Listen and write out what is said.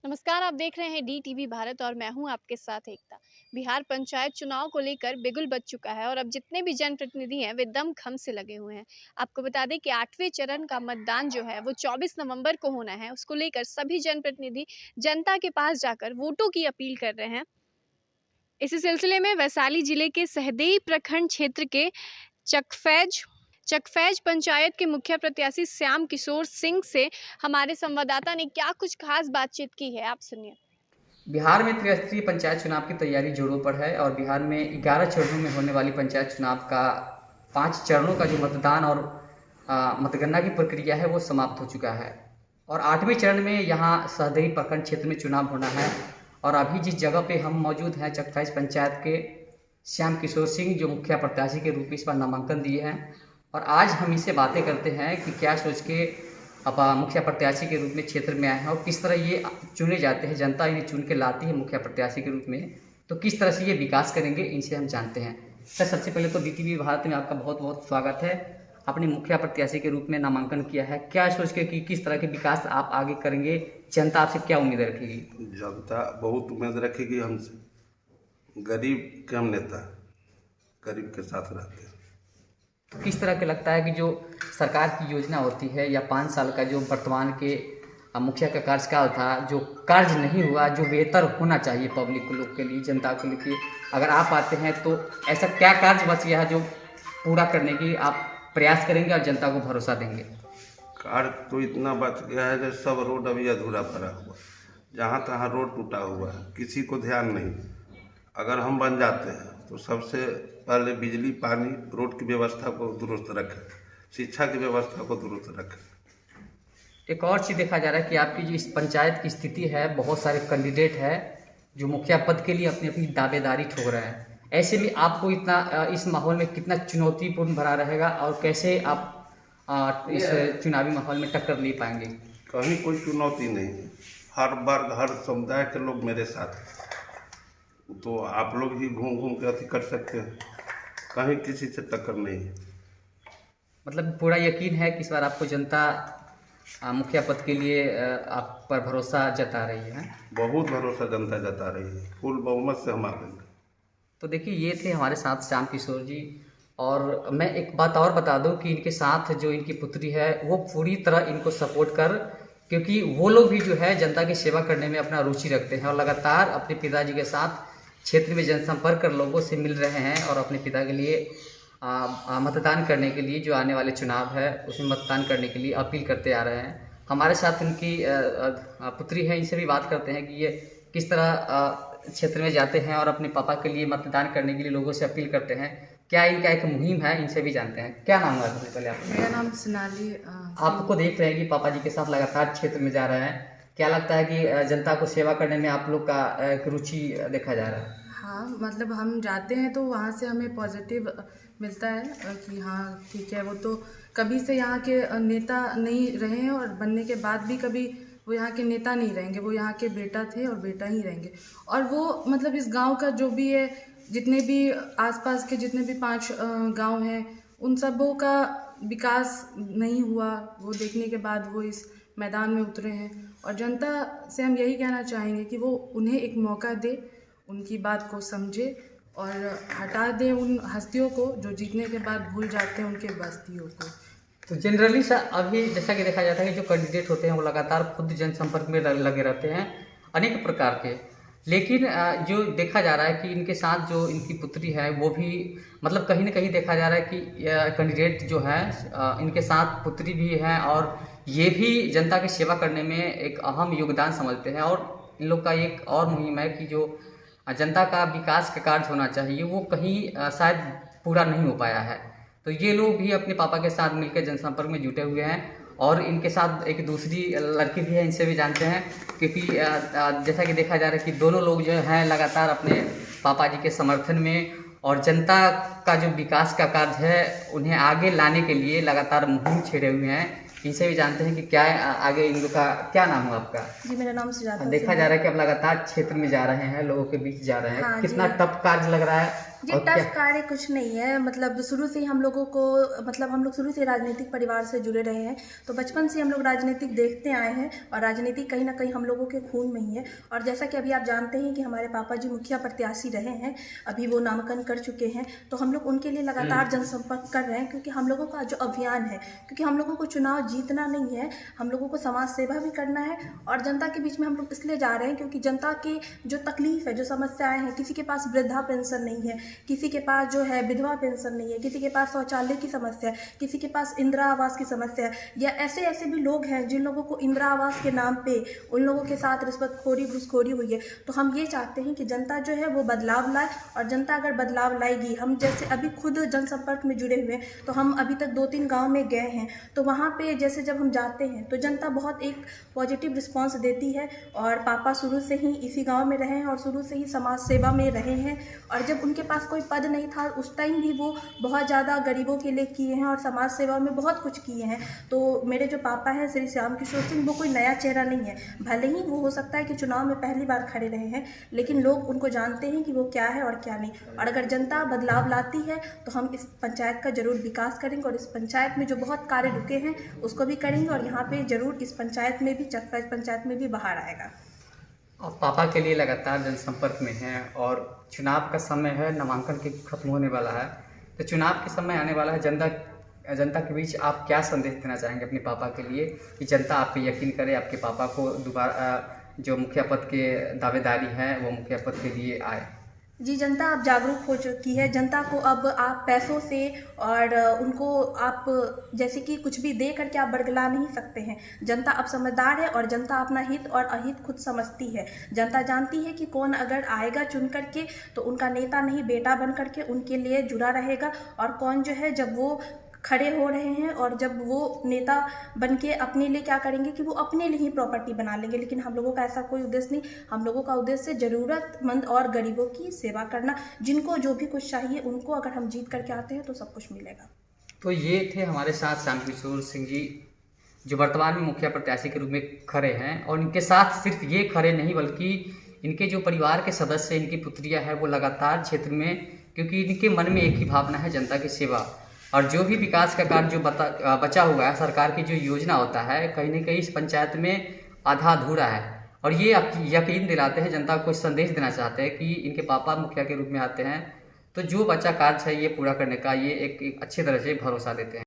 नमस्कार, आप देख रहे हैं DTV भारत और मैं हूं आपके साथ एकता। बिहार पंचायत चुनाव को लेकर बिगुल बज चुका है और अब जितने भी जनप्रतिनिधि हैं वे दमखम से लगे हुए हैं। आपको बता दें कि 8वें चरण का मतदान जो है वो 24 नवंबर को होना है। उसको लेकर सभी जनप्रतिनिधि जनता के पास जाकर वोटों की अपील कर रहे हैं। इसी सिलसिले में वैशाली जिले के सहदेई प्रखंड क्षेत्र के चकफैज चकफैज पंचायत के मुखिया प्रत्याशी श्याम किशोर सिंह से हमारे संवाददाता ने क्या कुछ खास बातचीत की है, आप सुनिए। बिहार में त्रिस्तरीय पंचायत चुनाव की तैयारी जोरों पर है और बिहार में 11 चरणों में होने वाली पंचायत चुनाव का 5 चरणों का जो मतदान और मतगणना की प्रक्रिया है वो समाप्त हो चुका है और 8वें चरण में यहाँ सहदेई प्रखंड क्षेत्र में चुनाव होना है। और अभी जिस जगह पे हम मौजूद हैं चकफैज पंचायत के श्याम किशोर सिंह जो मुखिया प्रत्याशी के रूप में इस बार नामांकन दिए हैं और आज हम इससे बातें करते हैं कि क्या सोच के अब मुखिया प्रत्याशी के रूप में क्षेत्र में आए हैं और किस तरह ये चुने जाते हैं, जनता इन्हें चुन के लाती है मुखिया प्रत्याशी के रूप में, तो किस तरह से ये विकास करेंगे इनसे हम जानते हैं। सर, सबसे पहले तो DTV भारत में आपका बहुत बहुत स्वागत है। आपने मुखिया प्रत्याशी के रूप में नामांकन किया है, क्या सोच के कि किस तरह के विकास आप आगे करेंगे, जनता आपसे क्या उम्मीद रखेगी? जनता बहुत उम्मीद रखेगी हमसे। गरीब के हम नेता, गरीब के साथ रहते हैं। तो किस तरह के लगता है कि जो सरकार की योजना होती है या 5 साल का जो वर्तमान के मुखिया का कार्यकाल था, जो कार्य नहीं हुआ, जो बेहतर होना चाहिए पब्लिक लोग के लिए, जनता के लिए, अगर आप आते हैं तो ऐसा क्या कार्य बच गया है जो पूरा करने की आप प्रयास करेंगे और जनता को भरोसा देंगे? कार्य तो इतना बच गया है कि सब रोड अभी अधूरा पड़ा हुआ, जहाँ तहाँ रोड टूटा हुआ है, किसी को ध्यान नहीं। अगर हम बन जाते हैं तो सबसे पहले बिजली, पानी, रोड की व्यवस्था को दुरुस्त रखें, शिक्षा की व्यवस्था को दुरुस्त रखें। एक और चीज़ देखा जा रहा है कि आपकी जो इस पंचायत की स्थिति है, बहुत सारे कैंडिडेट है जो मुखिया पद के लिए अपनी अपनी दावेदारी ठोक रहे हैं। ऐसे में आपको इतना इस माहौल में कितना चुनौतीपूर्ण भरा रहेगा और कैसे आप इस चुनावी माहौल में टक्कर ले पाएंगे? कहीं कोई चुनौती नहीं है, हर वर्ग हर समुदाय के लोग मेरे साथ हैं, तो आप लोग ही घूम घूम के अति कर सकते हैं, कहीं किसी से टक्कर नहीं है। मतलब पूरा यकीन है कि इस बार आपको जनता मुखिया पद के लिए आप पर भरोसा जता रही है? बहुत भरोसा जनता जता रही है, फुल बहुमत से हम आ गए। तो देखिए, ये थे हमारे साथ श्याम किशोर जी। और मैं एक बात और बता दूं कि इनके साथ जो इनकी पुत्री है वो पूरी तरह इनको सपोर्ट कर, क्योंकि वो लोग भी जो है जनता की सेवा करने में अपना रुचि रखते हैं और लगातार अपने पिताजी के साथ क्षेत्र में जनसंपर्क कर लोगों से मिल रहे हैं और अपने पिता के लिए मतदान करने के लिए, जो आने वाले चुनाव है उसमें मतदान करने के लिए अपील करते आ रहे हैं। हमारे साथ उनकी पुत्री है, इनसे भी बात करते हैं कि ये किस तरह क्षेत्र में जाते हैं और अपने पापा के लिए मतदान करने के लिए लोगों से अपील करते हैं। क्या इनका एक मुहिम है, इनसे भी जानते हैं। क्या नाम है सबसे पहले आपका? मेरा नाम सोनाली। आपको देख रहे हैं कि पापा जी के साथ लगातार क्षेत्र में जा रहे हैं, क्या लगता है कि जनता को सेवा करने में आप लोग का एक रुचि देखा जा रहा है? हाँ, मतलब हम जाते हैं तो वहाँ से हमें पॉजिटिव मिलता है कि हाँ ठीक है, वो तो कभी से यहाँ के नेता नहीं रहे हैं और बनने के बाद भी कभी वो यहाँ के नेता नहीं रहेंगे, वो यहाँ के बेटा थे और बेटा ही रहेंगे। और वो मतलब इस गांव का जो भी है, जितने भी आसपास के जितने भी 5 गांव हैं, उन सबों का विकास नहीं हुआ, वो देखने के बाद वो इस मैदान में उतरे हैं। और जनता से हम यही कहना चाहेंगे कि वो उन्हें एक मौका दे, उनकी बात को समझे और हटा दे उन हस्तियों को जो जीतने के बाद भूल जाते हैं उनके बस्तियों को। तो जनरली सर, अभी जैसा कि देखा जाता है कि जो कैंडिडेट होते हैं वो लगातार खुद जनसंपर्क में लगे रहते हैं अनेक प्रकार के, लेकिन जो देखा जा रहा है कि इनके साथ जो इनकी पुत्री है वो भी, मतलब कहीं ना कहीं देखा जा रहा है कि कैंडिडेट जो है इनके साथ पुत्री भी है और ये भी जनता की सेवा करने में एक अहम योगदान समझते हैं। और इन लोग का एक और मुहिम है कि जो जनता का विकास का कार्य होना चाहिए वो कहीं शायद पूरा नहीं हो पाया है, तो ये लोग भी अपने पापा के साथ मिलकर जनसंपर्क में जुटे हुए हैं। और इनके साथ एक दूसरी लड़की भी है, इनसे भी जानते हैं, क्योंकि जैसा कि देखा जा रहा है कि दोनों लोग जो हैं लगातार अपने पापा जी के समर्थन में और जनता का जो विकास का कार्य है उन्हें आगे लाने के लिए लगातार मुहिम छेड़े हुए हैं। इनसे भी जानते हैं कि क्या आगे इन लोग का, क्या नाम है आपका? जी, मेरा नाम सुजाता। देखा जा रहा है कि आप लगातार क्षेत्र में जा रहे हैं, लोगों के बीच जा रहे हैं। हाँ, कितना टफ कार्य लग रहा है जी और टफ क्या कार्य कुछ नहीं है, मतलब शुरू से ही हम लोगों को, मतलब हम लोग शुरू से राजनीतिक परिवार से जुड़े रहे हैं, तो बचपन से हम लोग राजनीतिक देखते आए हैं और राजनीति कहीं ना कहीं हम लोगों के खून में ही है। और जैसा कि अभी आप जानते हैं कि हमारे पापा जी मुखिया प्रत्याशी रहे हैं, अभी वो नामांकन कर चुके हैं, तो हम लोग उनके लिए लगातार जनसंपर्क कर रहे हैं, क्योंकि हम लोगों का जो अभियान है, क्योंकि हम लोगों को चुनाव जीतना नहीं है, हम लोगों को समाज सेवा भी करना है और जनता के बीच में हम लोग इसलिए जा रहे हैं क्योंकि जनता की जो तकलीफ है, जो समस्याएं हैं, किसी के पास वृद्धा पेंशन नहीं है, किसी के पास जो है विधवा पेंशन नहीं है, किसी के पास शौचालय की समस्या है, किसी के पास इंदिरा आवास की समस्या है, या ऐसे ऐसे भी लोग हैं जिन लोगों को इंदिरा आवास के नाम पे उन लोगों के साथ रिश्वतखोरी घूसखोरी हुई है। तो हम ये चाहते हैं कि जनता जो है वो बदलाव लाए, और जनता अगर बदलाव लाएगी, हम जैसे अभी खुद जनसंपर्क में जुड़े हुए हैं, तो हम अभी तक 2-3 गाँव में गए हैं, तो वहाँ पे जैसे जब हम जाते हैं तो जनता बहुत एक पॉजिटिव रिस्पॉन्स देती है। और पापा शुरू से ही इसी गाँव में रहे हैं और शुरू से ही समाज सेवा में रहे हैं, और जब उनके पास कोई पद नहीं था उस टाइम भी वो बहुत ज़्यादा गरीबों के लिए किए हैं और समाज सेवा में बहुत कुछ किए हैं। तो मेरे जो पापा हैं श्री श्याम किशोर सिंह, वो कोई नया चेहरा नहीं है, भले ही वो हो सकता है कि चुनाव में पहली बार खड़े रहे हैं, लेकिन लोग उनको जानते हैं कि वो क्या है और क्या नहीं। और अगर जनता बदलाव लाती है तो हम इस पंचायत का जरूर विकास करेंगे, और इस पंचायत में जो बहुत कार्य रुके हैं उसको भी करेंगे, और यहाँ पे जरूर इस पंचायत में भी, चकफैज पंचायत में भी बाहर आएगा। और पापा के लिए लगातार जनसंपर्क में हैं और चुनाव का समय है, नामांकन के खत्म होने वाला है, तो चुनाव के समय आने वाला है, जनता के बीच आप क्या संदेश देना चाहेंगे अपने पापा के लिए कि जनता आप पे यकीन करे, आपके पापा को दोबारा जो मुखिया पद के दावेदारी हैं वो मुखिया पद के लिए आए? जी, जनता अब जागरूक हो चुकी है। जनता को अब आप पैसों से और उनको आप जैसे कि कुछ भी दे करके आप बरगला नहीं सकते हैं। जनता अब समझदार है और जनता अपना हित और अहित खुद समझती है। जनता जानती है कि कौन अगर आएगा चुन करके तो उनका नेता नहीं बेटा बन करके उनके लिए जुड़ा रहेगा, और कौन जो है जब वो खड़े हो रहे हैं और जब वो नेता बन के अपने लिए क्या करेंगे कि वो अपने लिए ही प्रॉपर्टी बना लेंगे। लेकिन हम लोगों का ऐसा कोई उद्देश्य नहीं, हम लोगों का उद्देश्य ज़रूरतमंद और गरीबों की सेवा करना। जिनको जो भी कुछ चाहिए उनको अगर हम जीत करके आते हैं तो सब कुछ मिलेगा। तो ये थे हमारे साथ श्याम किशोर सिंह जी, जो वर्तमान में मुखिया प्रत्याशी के रूप में खड़े हैं, और इनके साथ सिर्फ ये खड़े नहीं बल्कि इनके जो परिवार के सदस्य, इनकी पुत्रियाँ हैं, वो लगातार क्षेत्र में, क्योंकि इनके मन में एक ही भावना है, जनता की सेवा। और जो भी विकास का कार्य जो बचा हुआ है, सरकार की जो योजना होता है, कहीं ना कहीं इस पंचायत में आधा अधूरा है, और ये यकीन दिलाते हैं, जनता को संदेश देना चाहते हैं कि इनके पापा मुखिया के रूप में आते हैं तो जो बच्चा कार्य है ये पूरा करने का ये एक अच्छी तरह से भरोसा देते हैं।